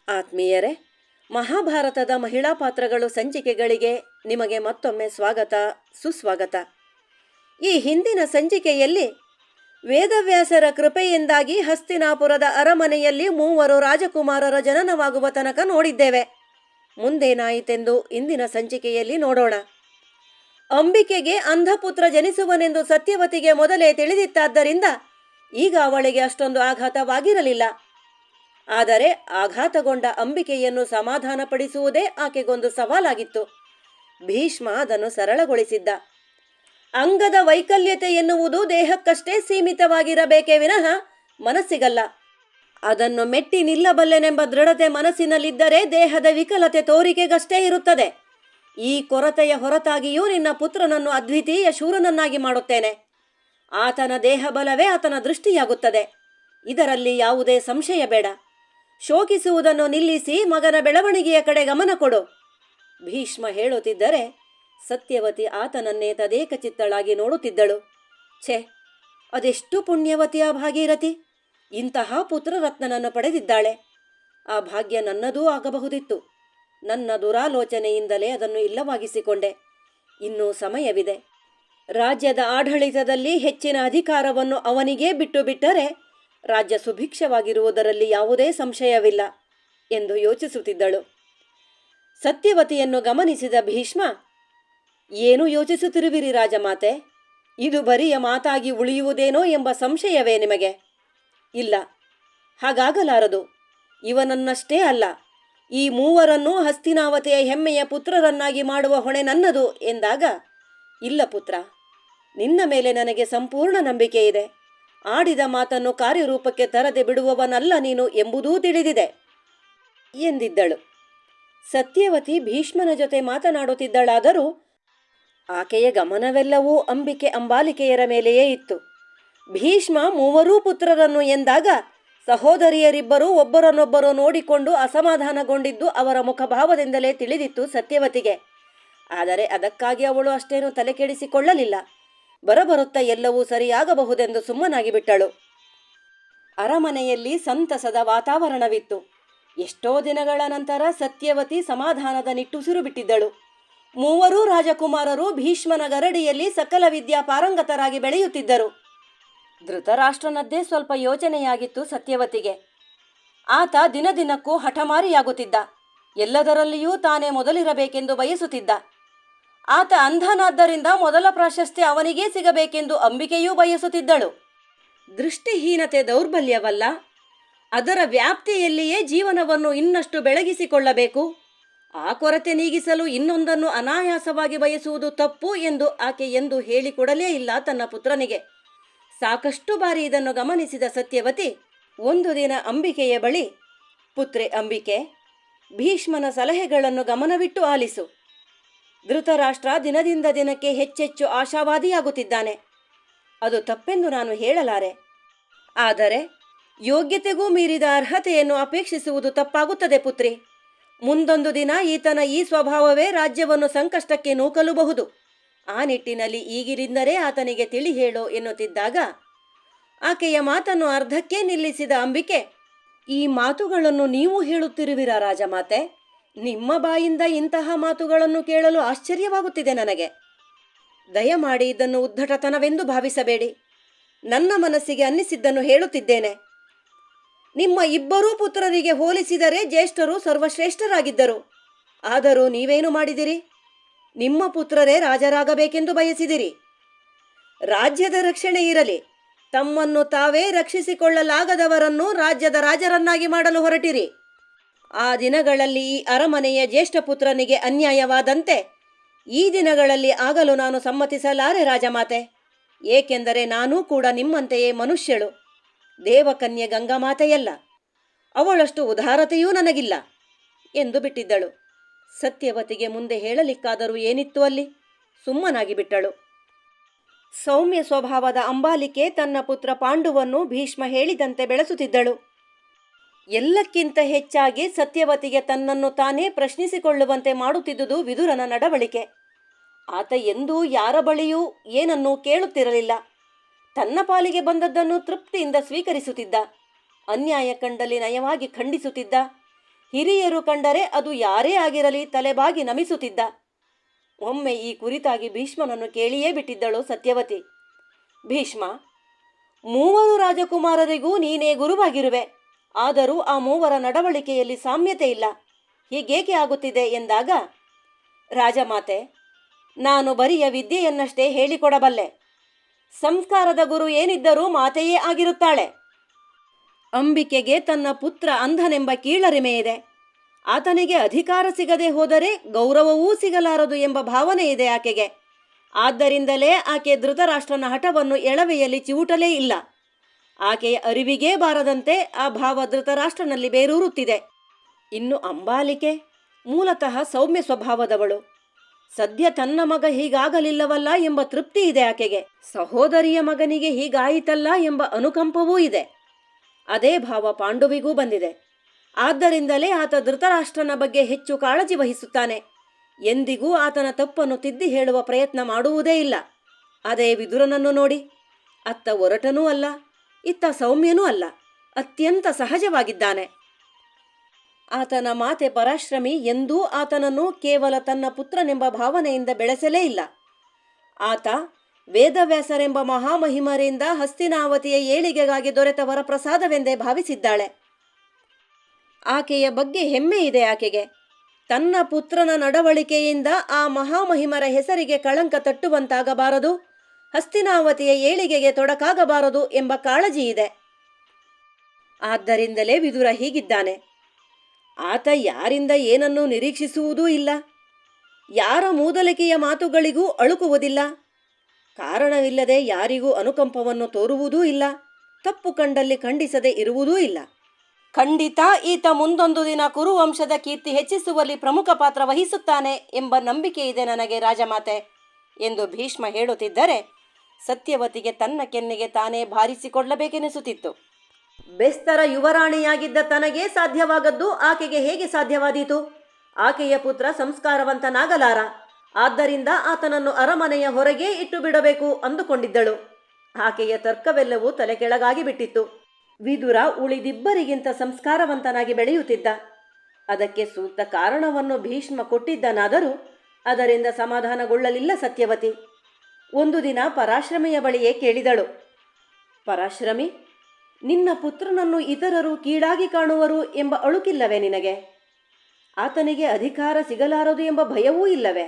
ಆತ್ಮೀಯರೇ, ಮಹಾಭಾರತದ ಮಹಿಳಾ ಪಾತ್ರಗಳು ಸಂಚಿಕೆಗಳಿಗೆ ನಿಮಗೆ ಮತ್ತೊಮ್ಮೆ ಸ್ವಾಗತ, ಸುಸ್ವಾಗತ. ಈ ಹಿಂದಿನ ಸಂಚಿಕೆಯಲ್ಲಿ ವೇದವ್ಯಾಸರ ಕೃಪೆಯಿಂದಾಗಿ ಹಸ್ತಿನಾಪುರದ ಅರಮನೆಯಲ್ಲಿ 3 ರಾಜಕುಮಾರರ ಜನನವಾಗುವ ತನಕ ನೋಡಿದ್ದೇವೆ. ಮುಂದೇನಾಯಿತೆಂದು ಇಂದಿನ ಸಂಚಿಕೆಯಲ್ಲಿ ನೋಡೋಣ. ಅಂಬಿಕೆಗೆ ಅಂಧಪುತ್ರ ಜನಿಸುವನೆಂದು ಸತ್ಯವತಿಗೆ ಮೊದಲೇ ತಿಳಿದಿತ್ತಾದ್ದರಿಂದ ಈಗ ಅವಳಿಗೆ ಅಷ್ಟೊಂದು ಆಘಾತವಾಗಿರಲಿಲ್ಲ. ಆದರೆ ಆಘಾತಗೊಂಡ ಅಂಬಿಕೆಯನ್ನು ಸಮಾಧಾನಪಡಿಸುವುದೇ ಆಕೆಗೊಂದು ಸವಾಲಾಗಿತ್ತು. ಭೀಷ್ಮ ಅದನ್ನು ಸರಳಗೊಳಿಸಿದ್ದ. ಅಂಗದ ವೈಕಲ್ಯತೆ ಎನ್ನುವುದು ದೇಹಕ್ಕಷ್ಟೇ ಸೀಮಿತವಾಗಿರಬೇಕೇ ವಿನಃ ಮನಸ್ಸಿಗಲ್ಲ. ಅದನ್ನು ಮೆಟ್ಟಿ ನಿಲ್ಲಬಲ್ಲೆನೆಂಬ ದೃಢತೆ ಮನಸ್ಸಿನಲ್ಲಿದ್ದರೆ ದೇಹದ ವಿಕಲತೆ ತೋರಿಕೆಗಷ್ಟೇ ಇರುತ್ತದೆ. ಈ ಕೊರತೆಯ ಹೊರತಾಗಿಯೂ ನಿನ್ನ ಪುತ್ರನನ್ನು ಅದ್ವಿತೀಯ ಶೂರನನ್ನಾಗಿ ಮಾಡುತ್ತೇನೆ. ಆತನ ದೇಹ ಬಲವೇ ಆತನ ದೃಷ್ಟಿಯಾಗುತ್ತದೆ. ಇದರಲ್ಲಿ ಯಾವುದೇ ಸಂಶಯ ಬೇಡ. ಶೋಕಿಸುವುದನ್ನು ನಿಲ್ಲಿಸಿ ಮಗನ ಬೆಳವಣಿಗೆಯ ಕಡೆ ಗಮನ ಕೊಡು. ಭೀಷ್ಮ ಹೇಳುತ್ತಿದ್ದರೆ ಸತ್ಯವತಿ ಆತನನ್ನೇ ತದೇಕಚಿತ್ತಳಾಗಿ ನೋಡುತ್ತಿದ್ದಳು. ಛೆ, ಅದೆಷ್ಟು ಪುಣ್ಯವತಿಯ ಭಾಗೀರಥಿ! ಇಂತಹ ಪುತ್ರರತ್ನನನ್ನು ಪಡೆದಿದ್ದಾಳೆ. ಆ ಭಾಗ್ಯ ನನ್ನದೂ ಆಗಬಹುದಿತ್ತು. ನನ್ನ ದುರಾಲೋಚನೆಯಿಂದಲೇ ಅದನ್ನು ಇಲ್ಲವಾಗಿಸಿಕೊಂಡೆ. ಇನ್ನೂ ಸಮಯವಿದೆ. ರಾಜ್ಯದ ಆಡಳಿತದಲ್ಲಿ ಹೆಚ್ಚಿನ ಅಧಿಕಾರವನ್ನು ಅವನಿಗೇ ಬಿಟ್ಟು ಬಿಟ್ಟರೆ ರಾಜ್ಯ ಸುಭಿಕ್ಷವಾಗಿರುವುದರಲ್ಲಿ ಯಾವುದೇ ಸಂಶಯವಿಲ್ಲ ಎಂದು ಯೋಚಿಸುತ್ತಿದ್ದಳು. ಸತ್ಯವತಿಯನ್ನು ಗಮನಿಸಿದ ಭೀಷ್ಮ, ಏನು ಯೋಚಿಸುತ್ತಿರುವಿರಿ ರಾಜಮಾತೆ? ಇದು ಬರಿಯ ಮಾತಾಗಿ ಉಳಿಯುವುದೇನೋ ಎಂಬ ಸಂಶಯವೇ ನಿಮಗೆ? ಇಲ್ಲ, ಹಾಗಾಗಲಾರದು. ಇವನನ್ನಷ್ಟೇ ಅಲ್ಲ, ಈ 3 ಹಸ್ತಿನಾವತಿಯ ಹೆಮ್ಮೆಯ ಪುತ್ರರನ್ನಾಗಿ ಮಾಡುವ ಹೊಣೆ ನನ್ನದು ಎಂದಾಗ, ಇಲ್ಲ ಪುತ್ರ, ನಿನ್ನ ಮೇಲೆ ನನಗೆ ಸಂಪೂರ್ಣ ನಂಬಿಕೆ ಇದೆ. ಆಡಿದ ಮಾತನ್ನು ಕಾರ್ಯರೂಪಕ್ಕೆ ತರದೆ ಬಿಡುವವನಲ್ಲ ನೀನು ಎಂಬುದೂ ತಿಳಿದಿದೆ ಎಂದಿದ್ದಳು. ಸತ್ಯವತಿ ಭೀಷ್ಮನ ಜೊತೆ ಮಾತನಾಡುತ್ತಿದ್ದಳಾದರೂ ಆಕೆಯ ಗಮನವೆಲ್ಲವೂ ಅಂಬಿಕೆ ಅಂಬಾಲಿಕೆಯರ ಮೇಲೆಯೇ ಇತ್ತು. ಭೀಷ್ಮ 3 ಪುತ್ರರನ್ನು ಎಂದಾಗ ಸಹೋದರಿಯರಿಬ್ಬರೂ ಒಬ್ಬರನ್ನೊಬ್ಬರು ನೋಡಿಕೊಂಡು ಅಸಮಾಧಾನಗೊಂಡಿದ್ದು ಅವರ ಮುಖಭಾವದಿಂದಲೇ ತಿಳಿದಿತ್ತು ಸತ್ಯವತಿಗೆ. ಆದರೆ ಅದಕ್ಕಾಗಿ ಅವಳು ಅಷ್ಟೇನೂ ತಲೆಕೆಡಿಸಿಕೊಳ್ಳಲಿಲ್ಲ. ಬರಬರುತ್ತಾ ಎಲ್ಲವೂ ಸರಿಯಾಗಬಹುದೆಂದು ಸುಮ್ಮನಾಗಿ ಬಿಟ್ಟಳು. ಅರಮನೆಯಲ್ಲಿ ಸಂತಸದ ವಾತಾವರಣವಿತ್ತು. ಎಷ್ಟೋ ದಿನಗಳ ನಂತರ ಸತ್ಯವತಿ ಸಮಾಧಾನದ ನಿಟ್ಟುಸಿರು ಬಿಟ್ಟಿದ್ದಳು. 3 ರಾಜಕುಮಾರರು ಭೀಷ್ಮನ ಗರಡಿಯಲ್ಲಿ ಸಕಲ ವಿದ್ಯಾ ಪಾರಂಗತರಾಗಿ ಬೆಳೆಯುತ್ತಿದ್ದರು. ಧೃತರಾಷ್ಟ್ರನದ್ದೇ ಸ್ವಲ್ಪ ಯೋಚನೆಯಾಗಿತ್ತು ಸತ್ಯವತಿಗೆ. ಆತ ದಿನದಿನಕ್ಕೂ ಹಠಮಾರಿಯಾಗುತ್ತಿದ್ದ. ಎಲ್ಲದರಲ್ಲಿಯೂ ತಾನೇ ಮೊದಲಿರಬೇಕೆಂದು ಬಯಸುತ್ತಿದ್ದ. ಆತ ಅಂಧನಾದ್ದರಿಂದ ಮೊದಲ ಪ್ರಾಶಸ್ತ್ಯ ಅವನಿಗೇ ಸಿಗಬೇಕೆಂದು ಅಂಬಿಕೆಯೂ ಬಯಸುತ್ತಿದ್ದಳು. ದೃಷ್ಟಿಹೀನತೆ ದೌರ್ಬಲ್ಯವಲ್ಲ, ಅದರ ವ್ಯಾಪ್ತಿಯಲ್ಲಿಯೇ ಜೀವನವನ್ನು ಇನ್ನಷ್ಟು ಬೆಳಗಿಸಿಕೊಳ್ಳಬೇಕು. ಆ ಕೊರತೆ ನೀಗಿಸಲು ಇನ್ನೊಂದನ್ನು ಅನಾಯಾಸವಾಗಿ ಬಯಸುವುದು ತಪ್ಪು ಎಂದು ಆಕೆ ಎಂದು ಹೇಳಿಕೊಡಲೇ ಇಲ್ಲ ತನ್ನ ಪುತ್ರನಿಗೆ. ಸಾಕಷ್ಟು ಬಾರಿ ಇದನ್ನು ಗಮನಿಸಿದ ಸತ್ಯವತಿ ಒಂದು ದಿನ ಅಂಬಿಕೆಯ ಬಳಿ, ಪುತ್ರೆ ಅಂಬಿಕೆ, ಭೀಷ್ಮನ ಸಲಹೆಗಳನ್ನು ಗಮನವಿಟ್ಟು ಆಲಿಸು. ಧೃತರಾಷ್ಟ್ರ ದಿನದಿಂದ ದಿನಕ್ಕೆ ಹೆಚ್ಚೆಚ್ಚು ಆಶಾವಾದಿಯಾಗುತ್ತಿದ್ದಾನೆ. ಅದು ತಪ್ಪೆಂದು ನಾನು ಹೇಳಲಾರೆ. ಆದರೆ ಯೋಗ್ಯತೆಗೂ ಮೀರಿದ ಅರ್ಹತೆಯನ್ನು ಅಪೇಕ್ಷಿಸುವುದು ತಪ್ಪಾಗುತ್ತದೆ ಪುತ್ರಿ. ಮುಂದೊಂದು ದಿನ ಈತನ ಈ ಸ್ವಭಾವವೇ ರಾಜ್ಯವನ್ನು ಸಂಕಷ್ಟಕ್ಕೆ ನೂಕಲುಬಹುದು. ಆ ನಿಟ್ಟಿನಲ್ಲಿ ಈಗಿರಿಂದಲೇ ಆತನಿಗೆ ತಿಳಿ ಹೇಳೋ ಎನ್ನುತ್ತಿದ್ದಾಗ ಆಕೆಯ ಮಾತನ್ನು ಅರ್ಧಕ್ಕೆ ನಿಲ್ಲಿಸಿದ ಅಂಬಿಕೆ, ಈ ಮಾತುಗಳನ್ನು ನೀವು ಹೇಳುತ್ತಿರುವಿರಾ ರಾಜಮಾತೆ? ನಿಮ್ಮ ಬಾಯಿಂದ ಇಂತಹ ಮಾತುಗಳನ್ನು ಕೇಳಲು ಆಶ್ಚರ್ಯವಾಗುತ್ತಿದೆ ನನಗೆ. ದಯಮಾಡಿ ಇದನ್ನು ಉದ್ಧಟತನವೆಂದು ಭಾವಿಸಬೇಡಿ. ನನ್ನ ಮನಸ್ಸಿಗೆ ಅನ್ನಿಸಿದ್ದನ್ನು ಹೇಳುತ್ತಿದ್ದೇನೆ. ನಿಮ್ಮ 2 ಪುತ್ರರಿಗೆ ಹೋಲಿಸಿದರೆ ಜ್ಯೇಷ್ಠರು ಸರ್ವಶ್ರೇಷ್ಠರಾಗಿದ್ದರು. ಆದರೂ ನೀವೇನು ಮಾಡಿದಿರಿ? ನಿಮ್ಮ ಪುತ್ರರೇ ರಾಜರಾಗಬೇಕೆಂದು ಬಯಸಿದಿರಿ. ರಾಜ್ಯದ ರಕ್ಷಣೆ ಇರಲಿ, ತಮ್ಮನ್ನು ತಾವೇ ರಕ್ಷಿಸಿಕೊಳ್ಳಲಾಗದವರನ್ನು ರಾಜ್ಯದ ರಾಜರನ್ನಾಗಿ ಮಾಡಲು ಹೊರಟಿರಿ. ಆ ದಿನಗಳಲ್ಲಿ ಈ ಅರಮನೆಯ ಜ್ಯೇಷ್ಠ ಪುತ್ರನಿಗೆ ಅನ್ಯಾಯವಾದಂತೆ ಈ ದಿನಗಳಲ್ಲಿ ಆಗಲು ನಾನು ಸಮ್ಮತಿಸಲಾರೆ ರಾಜಮಾತೆ. ಏಕೆಂದರೆ ನಾನೂ ಕೂಡ ನಿಮ್ಮಂತೆಯೇ ಮನುಷ್ಯಳು. ದೇವಕನ್ಯೆ ಗಂಗಾಮಾತೆಯಲ್ಲ. ಅವಳಷ್ಟು ಉದಾರತೆಯೂ ನನಗಿಲ್ಲ ಎಂದು ಬಿಟ್ಟಿದ್ದಳು. ಸತ್ಯವತಿಗೆ ಮುಂದೆ ಹೇಳಲಿಕ್ಕಾದರೂ ಏನಿತ್ತು ಅಲ್ಲಿ? ಸುಮ್ಮನಾಗಿ ಬಿಟ್ಟಳು. ಸೌಮ್ಯ ಸ್ವಭಾವದ ಅಂಬಾಲಿಕೆ ತನ್ನ ಪುತ್ರ ಪಾಂಡುವನ್ನು ಭೀಷ್ಮ ಹೇಳಿದಂತೆ ಬೆಳೆಸುತ್ತಿದ್ದಳು. ಎಲ್ಲಕ್ಕಿಂತ ಹೆಚ್ಚಾಗಿ ಸತ್ಯವತಿಗೆ ತನ್ನನ್ನು ತಾನೇ ಪ್ರಶ್ನಿಸಿಕೊಳ್ಳುವಂತೆ ಮಾಡುತ್ತಿದ್ದುದು ವಿದುರನ ನಡವಳಿಕೆ. ಆತ ಎಂದೂ ಯಾರ ಬಳಿಯೂ ಏನನ್ನೂ ಕೇಳುತ್ತಿರಲಿಲ್ಲ. ತನ್ನ ಪಾಲಿಗೆ ಬಂದದ್ದನ್ನು ತೃಪ್ತಿಯಿಂದ ಸ್ವೀಕರಿಸುತ್ತಿದ್ದ. ಅನ್ಯಾಯ ಕಂಡಲ್ಲಿ ನಯವಾಗಿ ಖಂಡಿಸುತ್ತಿದ್ದ. ಹಿರಿಯರು ಕಂಡರೆ ಅದು ಯಾರೇ ಆಗಿರಲಿ ತಲೆಬಾಗಿ ನಮಿಸುತ್ತಿದ್ದ. ಒಮ್ಮೆ ಈ ಕುರಿತಾಗಿ ಭೀಷ್ಮನನ್ನು ಕೇಳಿಯೇ ಬಿಟ್ಟಿದ್ದಳು ಸತ್ಯವತಿ. ಭೀಷ್ಮ, ಮೂವರು ರಾಜಕುಮಾರರಿಗೂ ನೀನೇ ಗುರುವಾಗಿರುವೆ. ಆದರೂ ಆ ಮೂವರ ನಡವಳಿಕೆಯಲ್ಲಿ ಸಾಮ್ಯತೆ ಇಲ್ಲ, ಹೀಗೇಕೆ ಆಗುತ್ತಿದೆ ಎಂದಾಗ, ರಾಜಮಾತೆ, ನಾನು ಬರಿಯ ವಿದ್ಯೆಯನ್ನಷ್ಟೇ ಹೇಳಿಕೊಡಬಲ್ಲೆ. ಸಂಸ್ಕಾರದ ಗುರು ಏನಿದ್ದರೂ ಮಾತೆಯೇ ಆಗಿರುತ್ತಾಳೆ. ಅಂಬಿಕೆಗೆ ತನ್ನ ಪುತ್ರ ಅಂಧನೆಂಬ ಕೀಳರಿಮೆ ಇದೆ. ಆತನಿಗೆ ಅಧಿಕಾರ ಸಿಗದೆ ಹೋದರೆ ಗೌರವವೂ ಸಿಗಲಾರದು ಎಂಬ ಭಾವನೆ ಇದೆ ಆಕೆಗೆ. ಆದ್ದರಿಂದಲೇ ಆಕೆ ಧೃತರಾಷ್ಟ್ರನ ಹಠವನ್ನು ಎಳವೆಯಲ್ಲಿ ಚಿವುಟಲೇ ಇಲ್ಲ. ಆಕೆಯ ಅರಿವಿಗೇ ಬಾರದಂತೆ ಆ ಭಾವ ಧೃತರಾಷ್ಟ್ರನಲ್ಲಿ ಬೇರೂರುತ್ತಿದೆ. ಇನ್ನು ಅಂಬಾಲಿಕೆ ಮೂಲತಃ ಸೌಮ್ಯ ಸ್ವಭಾವದವಳು. ಸದ್ಯ ತನ್ನ ಮಗ ಹೀಗಾಗಲಿಲ್ಲವಲ್ಲ ಎಂಬ ತೃಪ್ತಿ ಇದೆ ಆಕೆಗೆ. ಸಹೋದರಿಯ ಮಗನಿಗೆ ಹೀಗಾಯಿತಲ್ಲ ಎಂಬ ಅನುಕಂಪವೂ ಇದೆ. ಅದೇ ಭಾವ ಪಾಂಡುವಿಗೂ ಬಂದಿದೆ. ಆದ್ದರಿಂದಲೇ ಆತ ಧೃತರಾಷ್ಟ್ರನ ಬಗ್ಗೆ ಹೆಚ್ಚು ಕಾಳಜಿ ವಹಿಸುತ್ತಾನೆ. ಎಂದಿಗೂ ಆತನ ತಪ್ಪನ್ನು ತಿದ್ದಿ ಹೇಳುವ ಪ್ರಯತ್ನ ಮಾಡುವುದೇ ಇಲ್ಲ. ಅದೇ ವಿದುರನನ್ನು ನೋಡಿ, ಅತ್ತ ಒರಟನೂ ಅಲ್ಲ, ಇತ್ತ ಸೌಮ್ಯನೂ ಅಲ್ಲ, ಅತ್ಯಂತ ಸಹಜವಾಗಿದ್ದಾನೆ. ಆತನ ಮಾತೆ ಪರಾಶ್ರಮಿ ಎಂದೂ ಆತನನ್ನು ಕೇವಲ ತನ್ನ ಪುತ್ರನೆಂಬ ಭಾವನೆಯಿಂದ ಬೆಳೆಸಲೇ ಇಲ್ಲ. ಆತ ವೇದವ್ಯಾಸರೆಂಬ ಮಹಾಮಹಿಮರಿಂದ ಹಸ್ತಿನಾವತಿಯ ಏಳಿಗೆಗಾಗಿ ದೊರೆತ ವರಪ್ರಸಾದವೆಂದೇ ಭಾವಿಸಿದ್ದಾಳೆ. ಆಕೆಯ ಬಗ್ಗೆ ಹೆಮ್ಮೆ ಇದೆ ಆಕೆಗೆ. ತನ್ನ ಪುತ್ರನ ನಡವಳಿಕೆಯಿಂದ ಆ ಮಹಾಮಹಿಮರ ಹೆಸರಿಗೆ ಕಳಂಕ ತಟ್ಟುವಂತಾಗಬಾರದು, ಹಸ್ತಿನಾವತಿಯ ಏಳಿಗೆಗೆ ತೊಡಕಾಗಬಾರದು ಎಂಬ ಕಾಳಜಿ ಇದೆ. ಆದ್ದರಿಂದಲೇ ವಿದುರ ಹೀಗಿದ್ದಾನೆ. ಆತ ಯಾರಿಂದ ಏನನ್ನೂ ನಿರೀಕ್ಷಿಸುವುದೂ ಇಲ್ಲ. ಯಾರ ಮೂದಲಿಕೆಯ ಮಾತುಗಳಿಗೂ ಅಳುಕುವುದಿಲ್ಲ. ಕಾರಣವಿಲ್ಲದೆ ಯಾರಿಗೂ ಅನುಕಂಪವನ್ನು ತೋರುವುದೂ ಇಲ್ಲ. ತಪ್ಪು ಕಂಡಲ್ಲಿ ಖಂಡಿಸದೆ ಇರುವುದೂ ಇಲ್ಲ. ಖಂಡಿತ ಈತ ಮುಂದೊಂದು ದಿನ ಕುರುವಂಶದ ಕೀರ್ತಿ ಹೆಚ್ಚಿಸುವಲ್ಲಿ ಪ್ರಮುಖ ಪಾತ್ರ ವಹಿಸುತ್ತಾನೆ ಎಂಬ ನಂಬಿಕೆ ಇದೆ ನನಗೆ ರಾಜಮಾತೆ ಎಂದು ಭೀಷ್ಮ ಹೇಳುತ್ತಿದ್ದರೆ ಸತ್ಯವತಿಗೆ ತನ್ನ ಕೆನ್ನೆಗೆ ತಾನೇ ಭಾರಿಸಿಕೊಳ್ಳಬೇಕೆನಿಸುತ್ತಿತ್ತು. ಬೆಸ್ತರ ಯುವರಾಣಿಯಾಗಿದ್ದ ತನಗೇ ಸಾಧ್ಯವಾಗದ್ದು ಆಕೆಗೆ ಹೇಗೆ ಸಾಧ್ಯವಾದೀತು? ಆಕೆಯ ಪುತ್ರ ಸಂಸ್ಕಾರವಂತನಾಗಲಾರ, ಆದ್ದರಿಂದ ಆತನನ್ನು ಅರಮನೆಯ ಹೊರಗೇ ಇಟ್ಟು ಬಿಡಬೇಕು ಅಂದುಕೊಂಡಿದ್ದಳು. ಆಕೆಯ ತರ್ಕವೆಲ್ಲವೂ ತಲೆ ಕೆಳಗಾಗಿ ಬಿಟ್ಟಿತ್ತು. ವಿದುರ ಉಳಿದಿಬ್ಬರಿಗಿಂತ ಸಂಸ್ಕಾರವಂತನಾಗಿ ಬೆಳೆಯುತ್ತಿದ್ದ. ಅದಕ್ಕೆ ಸೂಕ್ತ ಕಾರಣವನ್ನು ಭೀಷ್ಮ ಕೊಟ್ಟಿದ್ದನಾದರೂ ಅದರಿಂದ ಸಮಾಧಾನಗೊಳ್ಳಲಿಲ್ಲ ಸತ್ಯವತಿ. ಒಂದು ದಿನ ಪರಾಶ್ರಮಿಯ ಬಳಿಯೇ ಕೇಳಿದಳು, ಪರಾಶ್ರಮಿ, ನಿನ್ನ ಪುತ್ರನನ್ನು ಇತರರು ಕೀಳಾಗಿ ಕಾಣುವರು ಎಂಬ ಅಳುಕಿಲ್ಲವೇ ನಿನಗೆ? ಆತನಿಗೆ ಅಧಿಕಾರ ಸಿಗಲಾರದು ಎಂಬ ಭಯವೂ ಇಲ್ಲವೇ?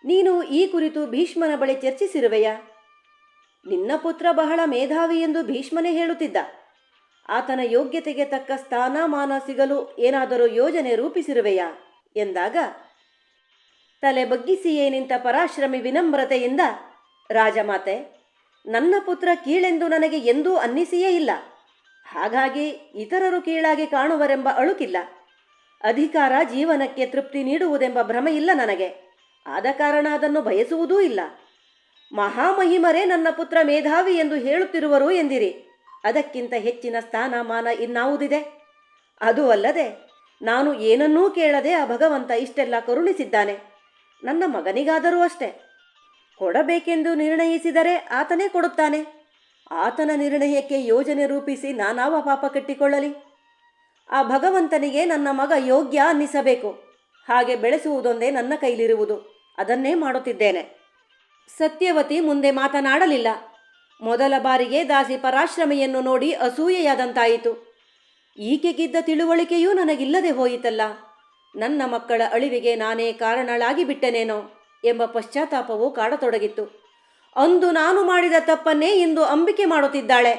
ನೀನು ಈ ಕುರಿತು ಭೀಷ್ಮನ ಬಳಿ ಚರ್ಚಿಸಿರುವೆಯಾ? ನಿನ್ನ ಪುತ್ರ ಬಹಳ ಮೇಧಾವಿ ಎಂದು ಭೀಷ್ಮನೇ ಹೇಳುತ್ತಿದ್ದ. ಆತನ ಯೋಗ್ಯತೆಗೆ ತಕ್ಕ ಸ್ಥಾನಮಾನ ಸಿಗಲು ಏನಾದರೂ ಯೋಜನೆ ರೂಪಿಸಿರುವೆಯಾ ಎಂದಾಗ ತಲೆ ಬಗ್ಗಿಸಿಯೇ ನಿಂತ ಪರಾಶ್ರಮಿ ವಿನಮ್ರತೆಯಿಂದ, ರಾಜಮಾತೆ, ನನ್ನ ಪುತ್ರ ಕೀಳೆಂದು ನನಗೆ ಎಂದೂ ಅನ್ನಿಸಿಯೇ ಇಲ್ಲ. ಹಾಗಾಗಿ ಇತರರು ಕೀಳಾಗಿ ಕಾಣುವರೆಂಬ ಅಳುಕಿಲ್ಲ. ಅಧಿಕಾರ ಜೀವನಕ್ಕೆ ತೃಪ್ತಿ ನೀಡುವುದೆಂಬ ಭ್ರಮೆ ಇಲ್ಲ ನನಗೆ. ಆದ ಕಾರಣ ಅದನ್ನು ಬಯಸುವುದೂ ಇಲ್ಲ. ಮಹಾಮಹಿಮರೇ ನನ್ನ ಪುತ್ರ ಮೇಧಾವಿ ಎಂದು ಹೇಳುತ್ತಿರುವರು ಎಂದಿರಿ. ಅದಕ್ಕಿಂತ ಹೆಚ್ಚಿನ ಸ್ಥಾನಮಾನ ಇನ್ನಾವುದಿದೆ? ಅದೂ ಅಲ್ಲದೆ ನಾನು ಏನನ್ನೂ ಕೇಳದೆ ಆ ಭಗವಂತ ಇಷ್ಟೆಲ್ಲ ಕರುಣಿಸಿದ್ದಾನೆ. ನನ್ನ ಮಗನಿಗಾದರೂ ಅಷ್ಟೆ. ಕೊಡಬೇಕೆಂದು ನಿರ್ಣಯಿಸಿದರೆ ಆತನೇ ಕೊಡುತ್ತಾನೆ. ಆತನ ನಿರ್ಣಯಕ್ಕೆ ಯೋಜನೆ ರೂಪಿಸಿ ನಾನಾವ ಪಾಪ ಕಟ್ಟಿಕೊಳ್ಳಲಿ? ಆ ಭಗವಂತನಿಗೆ ನನ್ನ ಮಗ ಯೋಗ್ಯ ಅನ್ನಿಸಬೇಕು. ಹಾಗೆ ಬೆಳೆಸುವುದೊಂದೇ ನನ್ನ ಕೈಲಿರುವುದು. ಅದನ್ನೇ ಮಾಡುತ್ತಿದ್ದೇನೆ. ಸತ್ಯವತಿ ಮುಂದೆ ಮಾತನಾಡಲಿಲ್ಲ. ಮೊದಲ ಬಾರಿಗೆ ದಾಸಿ ಪರಾಶ್ರಮಿಯನ್ನು ನೋಡಿ ಅಸೂಯೆಯಾದಂತಾಯಿತು. ಈಕೆಗಿದ್ದ ತಿಳುವಳಿಕೆಯೂ ನನಗಿಲ್ಲದೆ ಹೋಯಿತಲ್ಲ. ನನ್ನ ಮಕ್ಕಳ ಅಳಿವಿಗೆ ನಾನೇ ಕಾರಣಳಾಗಿ ಬಿಟ್ಟೆನೇನೋ ಎಂಬ ಪಶ್ಚಾತ್ತಾಪವು ಕಾಡತೊಡಗಿತ್ತು. ಅಂದು ನಾನು ಮಾಡಿದ ತಪ್ಪನ್ನೇ ಇಂದು ಅಂಬಿಕೆ ಮಾಡುತ್ತಿದ್ದಾಳೆ.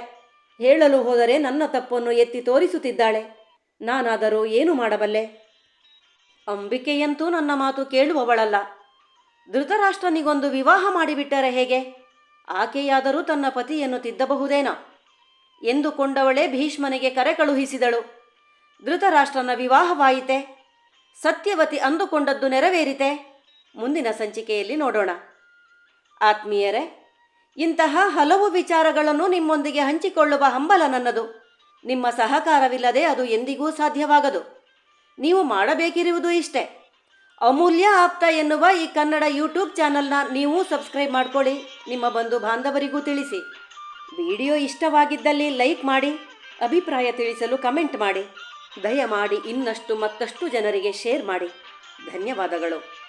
ಹೇಳಲು ಹೋದರೆ ನನ್ನ ತಪ್ಪನ್ನು ಎತ್ತಿ ತೋರಿಸುತ್ತಿದ್ದಾಳೆ. ನಾನಾದರೂ ಏನು ಮಾಡಬಲ್ಲೆ? ಅಂಬಿಕೆಯಂತೂ ನನ್ನ ಮಾತು ಕೇಳುವವಳಲ್ಲ. ಧೃತರಾಷ್ಟ್ರನಿಗೊಂದು ವಿವಾಹ ಮಾಡಿಬಿಟ್ಟರೆ ಹೇಗೆ? ಆಕೆಯಾದರೂ ತನ್ನ ಪತಿಯನ್ನು ತಿದ್ದಬಹುದೇನೋ ಎಂದುಕೊಂಡವಳೇ ಭೀಷ್ಮನಿಗೆ ಕರೆ ಕಳುಹಿಸಿದಳು. ಧೃತರಾಷ್ಟ್ರನ ವಿವಾಹವಾಯಿತೆ? ಸತ್ಯವತಿ ಅಂದುಕೊಂಡದ್ದು ನೆರವೇರಿತೆ? ಮುಂದಿನ ಸಂಚಿಕೆಯಲ್ಲಿ ನೋಡೋಣ. ಆತ್ಮೀಯರೇ, ಇಂತಹ ಹಲವು ವಿಚಾರಗಳನ್ನು ನಿಮ್ಮೊಂದಿಗೆ ಹಂಚಿಕೊಳ್ಳುವ ಹಂಬಲ ನನ್ನದು. ನಿಮ್ಮ ಸಹಕಾರವಿಲ್ಲದೆ ಅದು ಎಂದಿಗೂ ಸಾಧ್ಯವಾಗದು. ನೀವು ಮಾಡಬೇಕಿರುವುದು ಇಷ್ಟೇ. ಅಮೂಲ್ಯ ಆಪ್ತ ಎನ್ನುವ ಈ ಕನ್ನಡ ಯೂಟ್ಯೂಬ್ ಚಾನಲ್ನ ನೀವು ಸಬ್ಸ್ಕ್ರೈಬ್ ಮಾಡ್ಕೊಳ್ಳಿ. ನಿಮ್ಮ ಬಂಧು ಬಾಂಧವರಿಗೂ ತಿಳಿಸಿ. ವಿಡಿಯೋ ಇಷ್ಟವಾಗಿದ್ದಲ್ಲಿ ಲೈಕ್ ಮಾಡಿ, ಅಭಿಪ್ರಾಯ ತಿಳಿಸಲು ಕಮೆಂಟ್ ಮಾಡಿ. ದಯಮಾಡಿ ಇನ್ನಷ್ಟು ಮತ್ತಷ್ಟು ಜನರಿಗೆ ಶೇರ್ ಮಾಡಿ. ಧನ್ಯವಾದಗಳು.